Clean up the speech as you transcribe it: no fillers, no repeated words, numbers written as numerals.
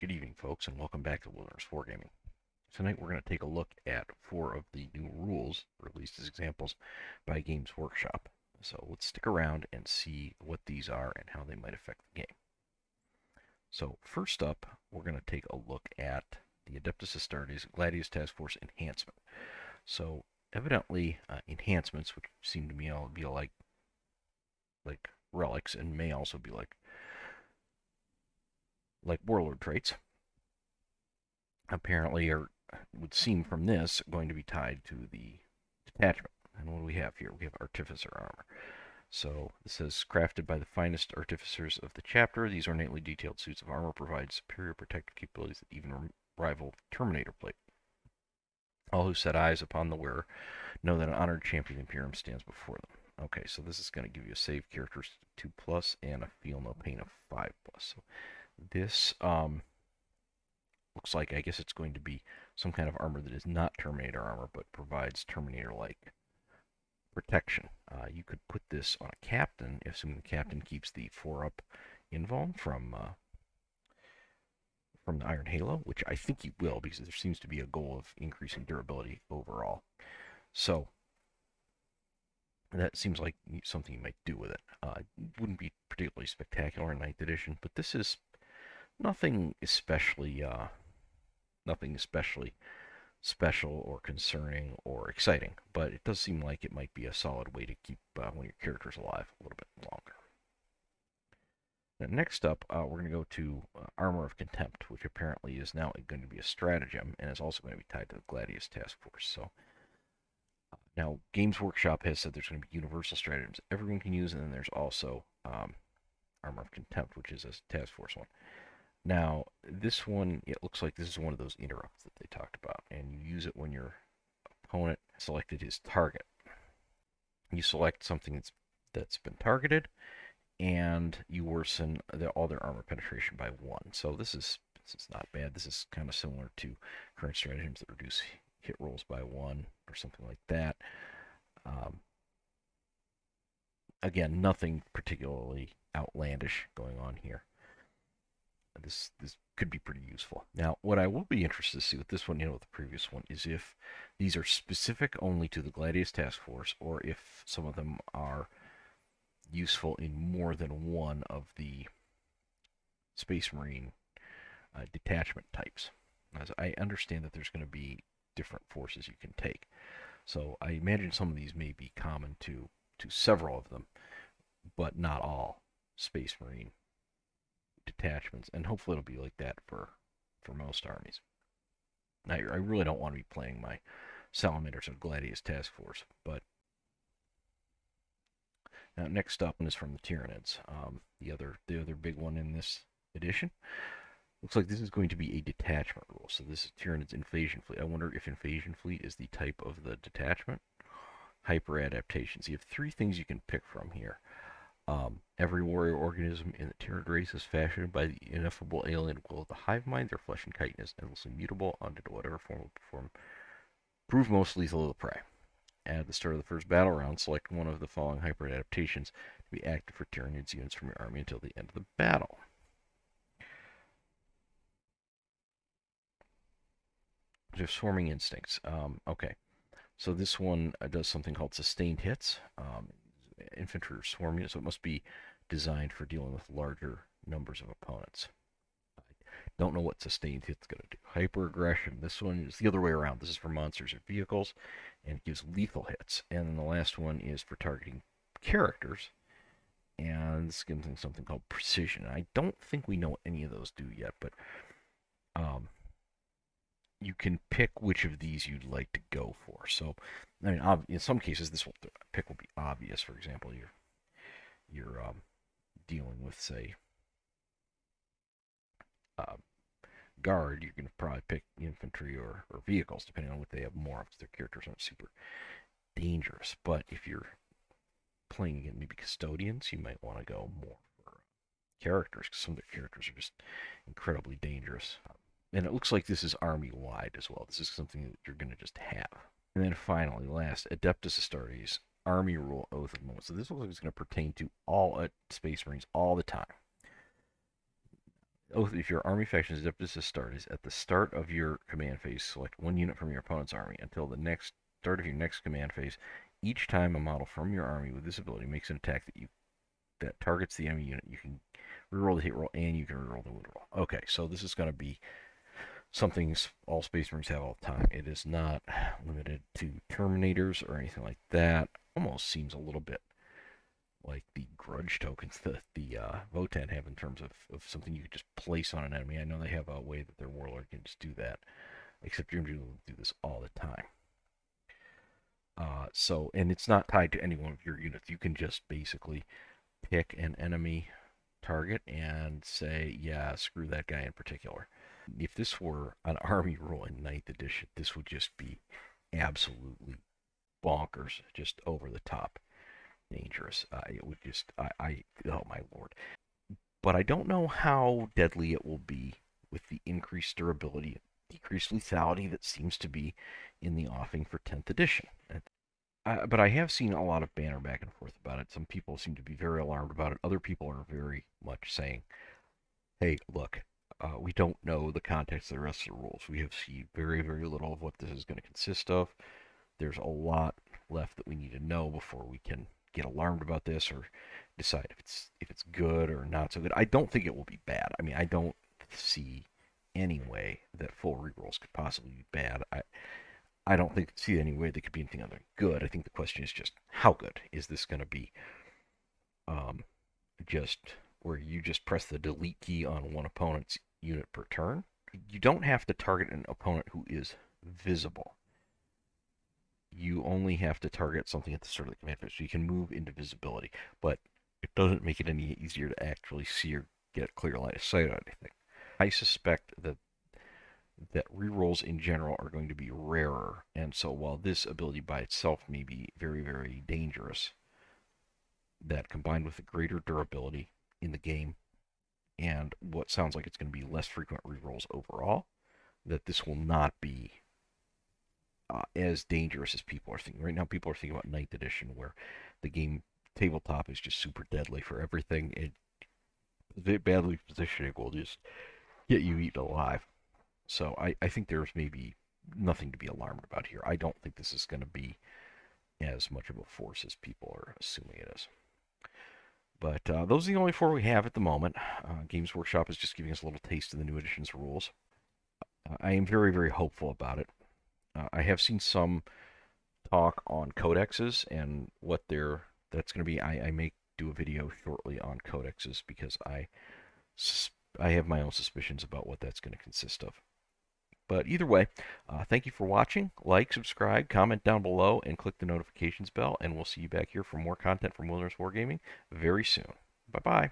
Good evening, folks, and welcome back to Wilderness Wargaming. Tonight we're going to take a look at 4 of the new rules, released as examples by Games Workshop. So let's stick around and see what these are and how they might affect the game. So first up, we're going to take a look at the Adeptus Astartes Gladius Task Force Enhancement. So evidently, enhancements, which seem to me all be like relics and may also be like warlord traits, apparently would seem from this going to be tied to the detachment. And what do we have here? We have artificer armor. So this says, crafted by the finest artificers of the chapter, these ornately detailed suits of armor provide superior protective capabilities that even rival Terminator plate. All who set eyes upon the wearer know that an honored champion of the Imperium stands before them. Okay, so this is going to give you a save characteristic 2+ and a feel no pain of 5+. So this looks like, I guess it's going to be some kind of armor that is not Terminator armor, but provides Terminator-like protection. You could put this on a captain, assuming the captain keeps the 4-up invuln from the Iron Halo, which I think he will, because there seems to be a goal of increasing durability overall. So that seems like something you might do with it. It wouldn't be particularly spectacular in 9th edition, but this is nothing especially special or concerning or exciting, but it does seem like it might be a solid way to keep one of your characters alive a little bit longer. Now, next up, we're going to go to Armor of Contempt, which apparently is now going to be a stratagem and is also going to be tied to the Gladius Task Force. So now Games Workshop has said there's going to be universal stratagems everyone can use, and then there's also Armor of Contempt, which is a task force one. Now, this one, it looks like this is one of those interrupts that they talked about, and you use it when your opponent selected his target. You select something that's been targeted, and you worsen all their armor penetration by 1. So this is not bad. This is kind of similar to current stratagems that reduce hit rolls by 1 or something like that. Again, nothing particularly outlandish going on here. This could be pretty useful. Now, what I will be interested to see with this one, with the previous one, is if these are specific only to the Gladius Task Force, or if some of them are useful in more than one of the Space Marine detachment types. As I understand that there's going to be different forces you can take. So I imagine some of these may be common to several of them, but not all Space Marine detachments, and hopefully it'll be like that for most armies. Now, I really don't want to be playing my Salamanders or Gladius Task Force, but now next up is from the Tyranids, the other big one in this edition. Looks like this is going to be a detachment rule. So this is Tyranids Invasion Fleet. I wonder if Invasion Fleet is the type of the detachment. Hyper adaptations. You have 3 things you can pick from here. Every warrior organism in the Tyranid race is fashioned by the ineffable alien will of the hive mind. Their flesh and chitinous endlessly mutable unto whatever form prove most lethal to the prey. At the start of the first battle round, select one of the following hyper adaptations to be active for Tyranids units from your army until the end of the battle. There's swarming instincts. Okay, so this one does something called sustained hits. Infantry or swarm units, so it must be designed for dealing with larger numbers of opponents. I don't know what sustained hit's going to do. Hyper aggression. This one is the other way around. This is for monsters or vehicles, and it gives lethal hits. And then the last one is for targeting characters, and this gives them something called precision. I don't think we know what any of those do yet, but you can pick which of these you'd like to go for. So, I mean, in some cases, this pick will be obvious. For example, you're dealing with, say, guard. You can probably pick infantry or vehicles, depending on what they have more of, because their characters aren't super dangerous. But if you're playing against maybe custodians, you might want to go more for characters, because some of their characters are just incredibly dangerous. And it looks like this is army-wide as well. This is something that you're going to just have. And then finally, last, Adeptus Astartes, Army Rule Oath of Moment. So this looks like it's going to pertain to all Space Marines all the time. Oh, if your army faction's emphasis start is at the start of your command phase, select one unit from your opponent's army until the next start of your next command phase. Each time a model from your army with this ability makes an attack that targets the enemy unit, you can reroll the hit roll and you can reroll the wound roll. Okay, so this is going to be something all Space Marines have all the time. It is not limited to Terminators or anything like that. Almost seems a little bit like the grudge tokens that the Votan have in terms of something you could just place on an enemy. I know they have a way that their warlord can just do that, except you're going to do this all the time. And it's not tied to any one of your units. You can just basically pick an enemy target and say, yeah, screw that guy in particular. If this were an army rule in 9th edition, this would just be absolutely bonkers, just over the top dangerous. It would just, oh my lord. But I don't know how deadly it will be with the increased durability, decreased lethality that seems to be in the offing for 10th edition. But I have seen a lot of banter back and forth about it. Some people seem to be very alarmed about it. Other people are very much saying, hey, look, we don't know the context of the rest of the rules. We have seen very, very little of what this is going to consist of. There's a lot left that we need to know before we can get alarmed about this or decide if it's good or not so good. I don't think it will be bad. I mean, I don't see any way that full rerolls could possibly be bad. I don't see any way they could be anything other than good. I think the question is just how good is this going to be? Um, just where you just press the delete key on one opponent's unit per turn. You don't have to target an opponent who is visible. You only have to target something at the start of the command phase, so you can move into visibility, but it doesn't make it any easier to actually see or get a clear line of sight on anything. I suspect that rerolls in general are going to be rarer, and so while this ability by itself may be very, very dangerous, that combined with the greater durability in the game and what sounds like it's going to be less frequent rerolls overall, that this will not be as dangerous as people are thinking. Right now, people are thinking about 9th edition, where the game tabletop is just super deadly for everything. Badly positioning will just get you eaten alive. So I think there's maybe nothing to be alarmed about here. I don't think this is going to be as much of a force as people are assuming it is. But those are the only 4 we have at the moment. Games Workshop is just giving us a little taste of the new edition's rules. I am very, very hopeful about it. I have seen some talk on codexes and what that's going to be. I may do a video shortly on codexes because I have my own suspicions about what that's going to consist of. But either way, thank you for watching. Like, subscribe, comment down below, and click the notifications bell. And we'll see you back here for more content from Wilderness Wargaming very soon. Bye-bye.